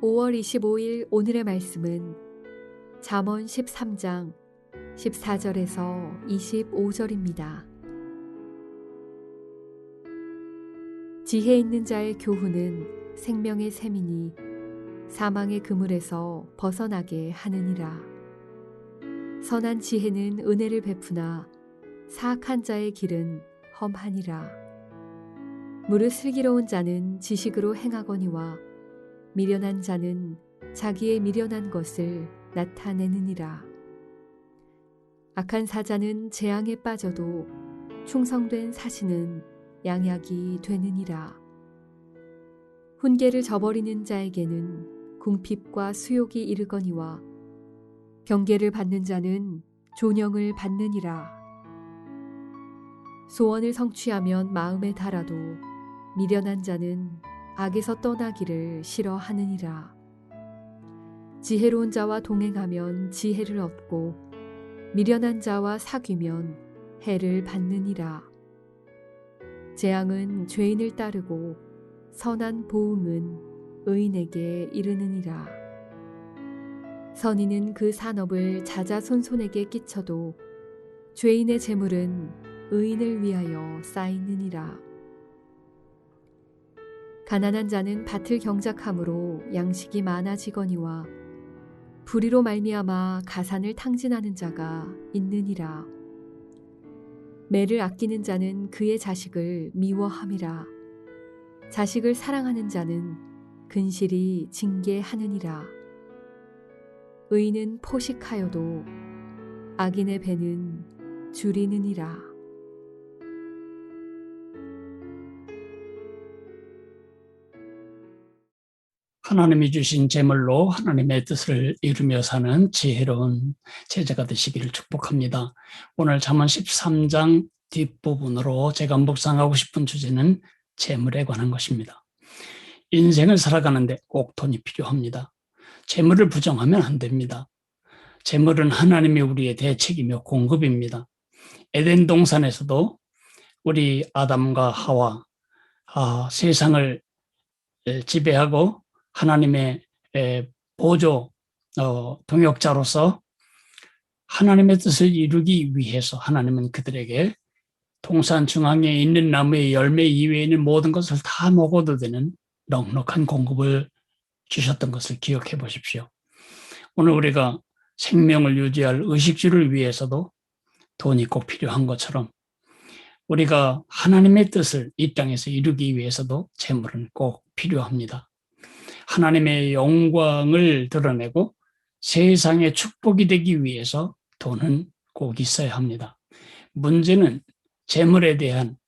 5월 25일 오늘의 말씀은 잠언 13장 14절에서 25절입니다. 지혜 있는 자의 교훈은 생명의 샘이니 사망의 그물에서 벗어나게 하느니라. 선한 지혜는 은혜를 베푸나 사악한 자의 길은 험하니라. 무릇 슬기로운 자는 지식으로 행하거니와 미련한 자는 자기의 미련한 것을 나타내느니라. 악한 사자는 재앙에 빠져도 충성된 사신은 양약이 되느니라. 훈계를 저버리는 자에게는 궁핍과 수욕이 이르거니와 경계를 받는 자는 존영을 받느니라. 소원을 성취하면 마음에 달아도 미련한 자는 악에서 떠나기를 싫어하느니라. 지혜로운 자와 동행하면 지혜를 얻고 미련한 자와 사귀면 해를 받느니라. 재앙은 죄인을 따르고 선한 보응은 의인에게 이르느니라. 선인은 그 산업을 자자손손에게 끼쳐도 죄인의 재물은 의인을 위하여 쌓이느니라. 가난한 자는 밭을 경작함으로 양식이 많아지거니와 불의로 말미암아 가산을 탕진하는 자가 있느니라. 매를 아끼는 자는 그의 자식을 미워함이라. 자식을 사랑하는 자는 근실이 징계하느니라. 의인은 포식하여도 악인의 배는 줄이느니라. 하나님이 주신 재물로 하나님의 뜻을 이루며 사는 지혜로운 제자가 되시기를 축복합니다. 오늘 잠언 13장 뒷부분으로 제가 묵상하고 싶은 주제는 재물에 관한 것입니다. 인생을 살아가는데 꼭 돈이 필요합니다. 재물을 부정하면 안 됩니다. 재물은 하나님이 우리의 대책이며 공급입니다. 에덴 동산에서도 우리 아담과 하와 세상을 지배하고 하나님의 보조 동역자로서 하나님의 뜻을 이루기 위해서 하나님은 그들에게 동산 중앙에 있는 나무의 열매 이외에 있는 모든 것을 다 먹어도 되는 넉넉한 공급을 주셨던 것을 기억해 보십시오. 오늘 우리가 생명을 유지할 의식주를 위해서도 돈이 꼭 필요한 것처럼 우리가 하나님의 뜻을 이 땅에서 이루기 위해서도 재물은 꼭 필요합니다. 하나님의 영광을 드러내고 세상의 축복이 되기 위해서 돈은 꼭 있어야 합니다. 문제는 재물에 대한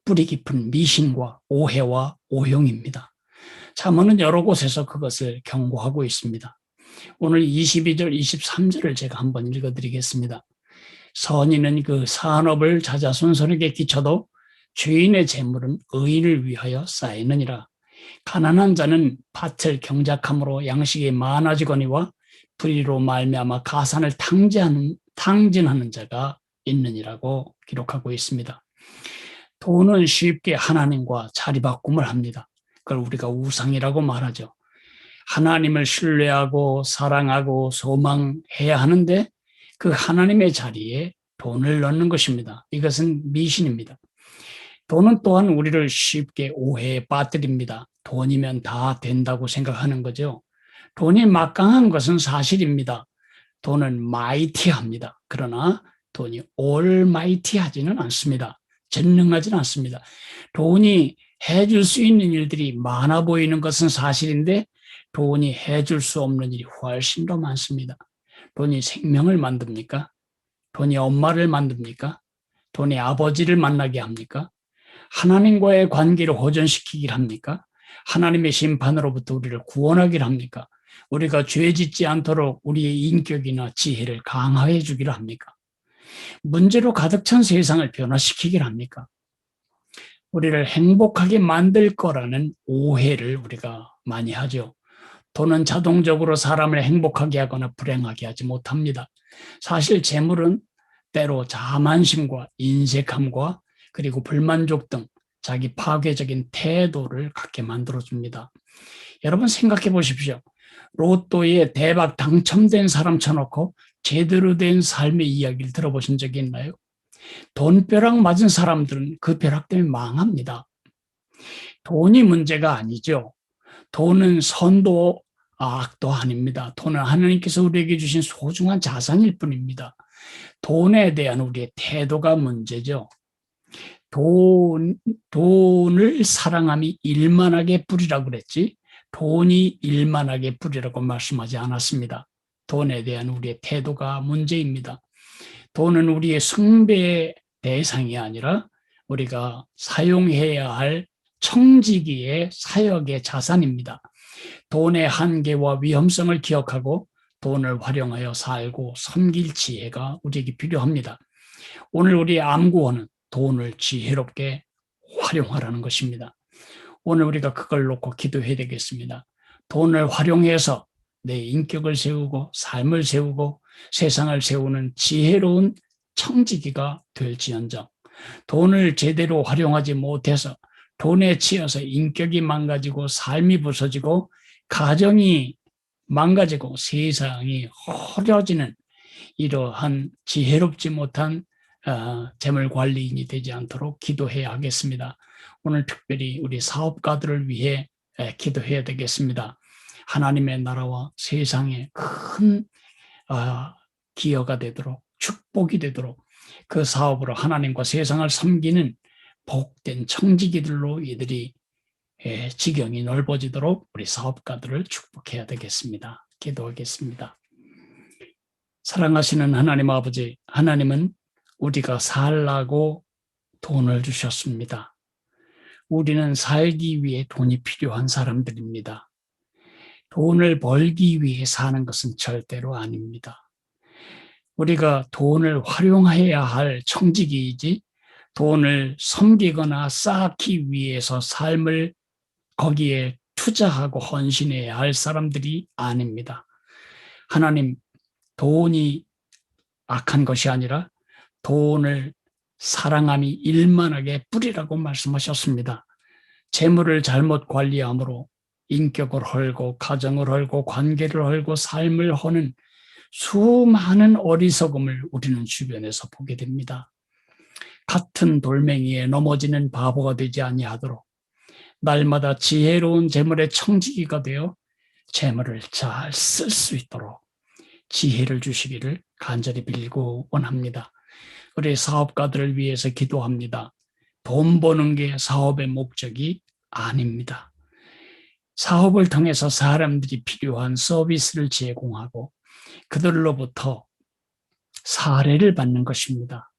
뿌리 깊은 미신과 오해와 오용입니다. 잠언은 여러 곳에서 그것을 경고하고 있습니다. 오늘 22절, 23절을 제가 한번 읽어드리겠습니다. 선인은 그 산업을 자자손손에게 끼쳐도 죄인의 재물은 의인을 위하여 쌓이느니라. 가난한 자는 밭을 경작함으로 양식이 많아지거니와 불의로 말미암아 가산을 탕진하는 자가 있느니라고 기록하고 있습니다. 돈은 쉽게 하나님과 자리바꿈을 합니다. 그걸 우리가 우상이라고 말하죠. 하나님을 신뢰하고 사랑하고 소망해야 하는데 그 하나님의 자리에 돈을 넣는 것입니다. 이것은 미신입니다. 돈은 또한 우리를 쉽게 오해에 빠뜨립니다. 돈이면 다 된다고 생각하는 거죠. 돈이 막강한 것은 사실입니다. 돈은 마이티합니다. 그러나 돈이 올마이티하지는 않습니다. 전능하지는 않습니다. 돈이 해줄 수 있는 일들이 많아 보이는 것은 사실인데 돈이 해줄 수 없는 일이 훨씬 더 많습니다. 돈이 생명을 만듭니까? 돈이 엄마를 만듭니까? 돈이 아버지를 만나게 합니까? 하나님과의 관계를 호전시키길 합니까? 하나님의 심판으로부터 우리를 구원하길 합니까? 우리가 죄 짓지 않도록 우리의 인격이나 지혜를 강화해 주기를 합니까? 문제로 가득 찬 세상을 변화시키길 합니까? 우리를 행복하게 만들 거라는 오해를 우리가 많이 하죠. 돈은 자동적으로 사람을 행복하게 하거나 불행하게 하지 못합니다. 사실 재물은 때로 자만심과 인색함과 그리고 불만족 등 자기 파괴적인 태도를 갖게 만들어줍니다. 여러분 생각해 보십시오. 로또에 대박 당첨된 사람 쳐놓고 제대로 된 삶의 이야기를 들어보신 적이 있나요? 돈벼락 맞은 사람들은 그 벼락 때문에 망합니다. 돈이 문제가 아니죠. 돈은 선도 악도 아닙니다. 돈은 하나님께서 우리에게 주신 소중한 자산일 뿐입니다. 돈에 대한 우리의 태도가 문제죠. 돈을 사랑함이 일만하게 뿌리라고 그랬지, 돈이 일만하게 뿌리라고 말씀하지 않았습니다. 돈에 대한 우리의 태도가 문제입니다. 돈은 우리의 숭배의 대상이 아니라 우리가 사용해야 할 청지기의 사역의 자산입니다. 돈의 한계와 위험성을 기억하고 돈을 활용하여 살고 섬길 지혜가 우리에게 필요합니다. 오늘 우리의 암구원은 돈을 지혜롭게 활용하라는 것입니다. 오늘 우리가 그걸 놓고 기도해야 되겠습니다. 돈을 활용해서 내 인격을 세우고 삶을 세우고 세상을 세우는 지혜로운 청지기가 될지언정, 돈을 제대로 활용하지 못해서 돈에 치여서 인격이 망가지고 삶이 부서지고 가정이 망가지고 세상이 허려지는 이러한 지혜롭지 못한 재물관리인이 되지 않도록 기도해야 하겠습니다. 오늘 특별히 우리 사업가들을 위해 기도해야 되겠습니다. 하나님의 나라와 세상에 큰 기여가 되도록, 축복이 되도록, 그 사업으로 하나님과 세상을 섬기는 복된 청지기들로 이들이 지경이 넓어지도록 우리 사업가들을 축복해야 되겠습니다. 기도하겠습니다. 사랑하시는 하나님 아버지, 하나님은 우리가 살라고 돈을 주셨습니다. 우리는 살기 위해 돈이 필요한 사람들입니다. 돈을 벌기 위해 사는 것은 절대로 아닙니다. 우리가 돈을 활용해야 할 청지기이지 돈을 섬기거나 쌓기 위해서 삶을 거기에 투자하고 헌신해야 할 사람들이 아닙니다. 하나님, 돈이 악한 것이 아니라 돈을 사랑함이 일만하게 뿌리라고 말씀하셨습니다. 재물을 잘못 관리함으로 인격을 헐고 가정을 헐고 관계를 헐고 삶을 허는 수많은 어리석음을 우리는 주변에서 보게 됩니다. 같은 돌멩이에 넘어지는 바보가 되지 아니하도록 날마다 지혜로운 재물의 청지기가 되어 재물을 잘 쓸 수 있도록 지혜를 주시기를 간절히 빌고 원합니다. 우리 사업가들을 위해서 기도합니다. 돈 버는 게 사업의 목적이 아닙니다. 사업을 통해서 사람들이 필요한 서비스를 제공하고 그들로부터 사례를 받는 것입니다.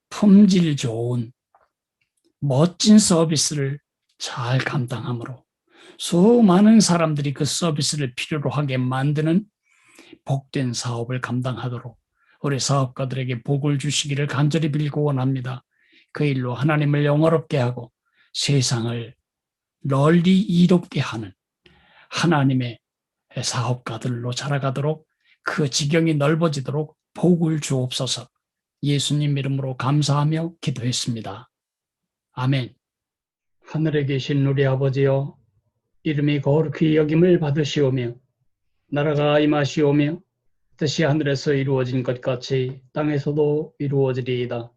품질 좋은 멋진 서비스를 잘 감당함으로 수많은 사람들이 그 서비스를 필요로 하게 만드는 복된 사업을 감당하도록 우리 사업가들에게 복을 주시기를 간절히 빌고 원합니다. 그 일로 하나님을 영화롭게 하고 세상을 널리 이롭게 하는 하나님의 사업가들로 자라가도록 그 지경이 넓어지도록 복을 주옵소서. 예수님 이름으로 감사하며 기도했습니다. 아멘. 하늘에 계신 우리 아버지여, 이름이 거룩히 여김을 받으시오며 나라가 임하시오며 뜻이 하늘에서 이루어진 것 같이 땅에서도 이루어지리이다.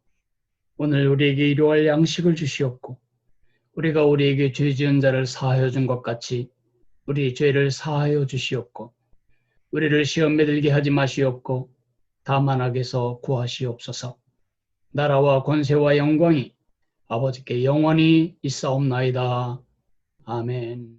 오늘 우리에게 일용할 양식을 주시옵고 우리가 우리에게 죄 지은 자를 사하여 준 것 같이 우리 죄를 사하여 주시옵고 우리를 시험에 들게 하지 마시옵고 다만 악에서 구하시옵소서. 나라와 권세와 영광이 아버지께 영원히 있사옵나이다. 아멘.